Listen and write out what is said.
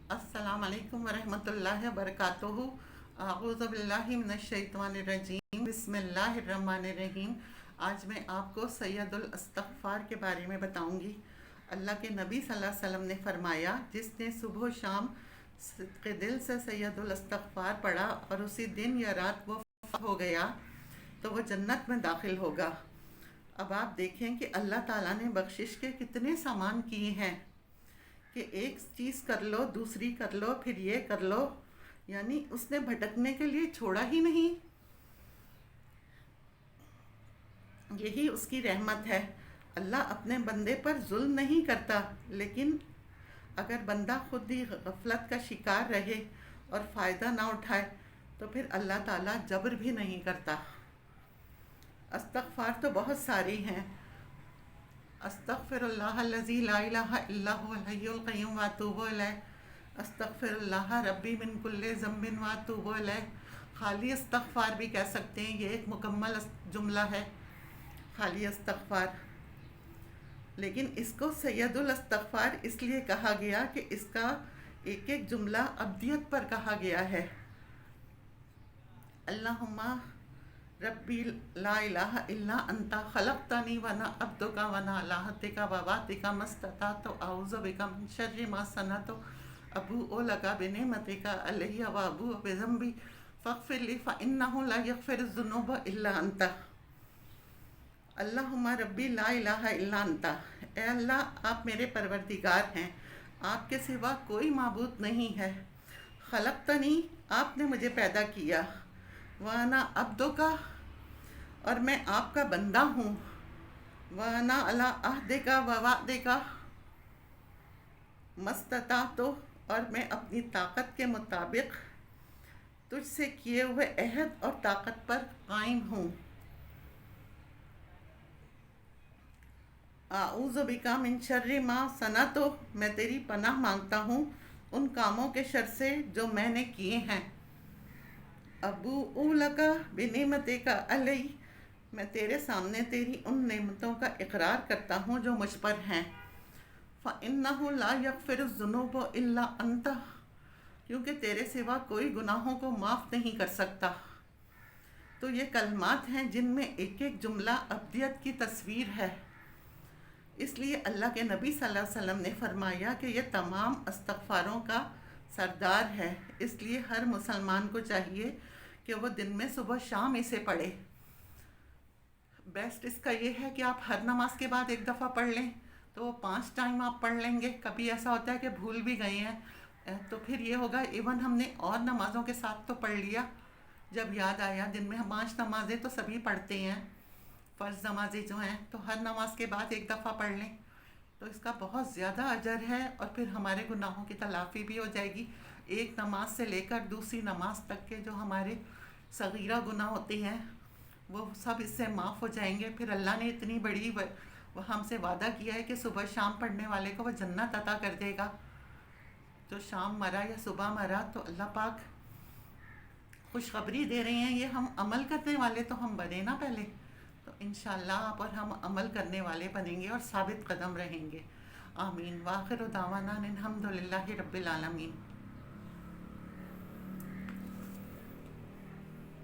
अस्सलाम वालेकुम वरहमतुल्लाहि वबरकातुहू। अऊज़ु बिल्लाहि मिनश्शैतानिर्रजीम, बिस्मिल्लाहिर्रहमानिर्रहीम। आज मैं आपको सैयदुल इस्तग़फ़ार के बारे में बताऊंगी। अल्लाह के नबी सल्लल्लाहु अलैहि वसल्लम ने फरमाया, जिसने सुबह शाम के दिल से सैयदुल इस्तग़फ़ार पढ़ा और उसी दिन या रात वो हो गया तो वो जन्नत में दाखिल होगा। अब आप देखें कि अल्लाह ताला ने बख्शिश के कितने सामान किए हैं कि एक चीज़ कर लो, दूसरी कर लो, फिर ये कर लो, यानी उसने भटकने के लिए छोड़ा ही नहीं। यही उसकी रहमत है। अल्लाह अपने बंदे पर जुल्म नहीं करता, लेकिन अगर बंदा खुद ही गफलत का शिकार रहे और फ़ायदा ना उठाए तो फिर अल्लाह ताला जबर भी नहीं करता। इस्तग़फ़ार तो बहुत सारी हैं। अस्तग़फ़िरुल्लाहल्लज़ी ला इलाहा इल्ला हुवल हय्युल क़य्यूम व अतूबु इलैह। अस्तग़फ़िरुल्लाह रब्बी मिन कुल्लि ज़ंबिन व अतूबु इलैह। खाली इस्तग़फ़ार भी कह सकते हैं, ये एक मुकम्मल जुमला है, खाली इस्तग़फ़ार। लेकिन इसको सैयदुल इस्तग़फ़ार इसलिए कहा गया कि इसका एक एक जुमला अब्दियत पर कहा गया है। अल्लाहुम्मा रब्बी ला इलाहा इल्ला अंता खलक़तनी व अना अब्दुका व अना अला अहदिका व वअदिका मस्तताअतु अऊज़ु बिका मिन शर्रि मा सनअतु अबूउ लका बिनिअमतिका अलैया व अबूउ बिज़ंबी फ़ग़फ़िर ली फ़इन्नहु ला यग़फ़िरुज़्ज़ुनूबा इल्ला अंता। अल्लाहुम्मा रब्बी ला इलाहा इल्ला अंता। ए अल्लाह, आप मेरे परवरदिगार हैं, आपके सिवा कोई माबूद नहीं है। खलक़तनी, आपने मुझे पैदा किया। वाना अब्दुका, और मैं आपका बंदा हूँ। वाना अला अहदिका व वअदिका मस्तताअतु, और मैं अपनी ताकत के मुताबिक तुझसे किए हुए अहद और ताकत पर कायम हूँ। आऊज़ु बिका मिन शर्रि मा सनअतु, मैं तेरी पनाह मांगता हूँ उन कामों के शर से जो मैंने किए हैं। अबूउ लका बिनिअमतिका अलैय, मैं तेरे सामने तेरी उन नेमतों का इकरार करता हूँ जो मुझ पर हैं। फ़इन्नहु ला यग़फ़िरुज़्ज़ुनूबा इल्ला अंता, क्योंकि तेरे सिवा कोई गुनाहों को माफ़ नहीं कर सकता। तो ये कलमात हैं जिनमें एक एक जुमला अब्दियत की तस्वीर है। इसलिए अल्लाह के नबी सल्लल्लाहु अलैहि वसल्लम ने फरमाया कि ये तमाम इस्तग़फ़ारों का सरदार है। इसलिए हर मुसलमान को चाहिए कि वो दिन में सुबह शाम इसे पढ़े। बेस्ट इसका ये है कि आप हर नमाज के बाद एक दफ़ा पढ़ लें तो वो 5 टाइम आप पढ़ लेंगे। कभी ऐसा होता है कि भूल भी गए हैं तो फिर ये होगा, इवन हमने और नमाज़ों के साथ तो पढ़ लिया, जब याद आया दिन में हम 5 नमाज़ें तो सभी पढ़ते हैं, फ़र्ज़ नमाज़ें जो हैं, तो हर नमाज के बाद एक दफ़ा पढ़ लें तो इसका बहुत ज़्यादा अजर है। और फिर हमारे गुनाहों की तलाफ़ी भी हो जाएगी। एक नमाज से लेकर दूसरी नमाज तक के जो हमारे सगीरा गुनाह होते हैं वो सब इससे माफ़ हो जाएंगे। फिर अल्लाह ने इतनी बड़ी वो हमसे वादा किया है कि सुबह शाम पढ़ने वाले को वो जन्नत अता कर देगा। जो शाम मरा या सुबह मरा तो अल्लाह पाक खुशखबरी दे रहे हैं, ये हम अमल करने वाले तो हम बने ना पहले, तो इंशाअल्लाह आप और हम अमल करने वाले बनेंगे और साबित कदम रहेंगे। आमीन। वाखिर दावाना अनिल हम्दुलिल्लाहि रब्बिल आलमीन।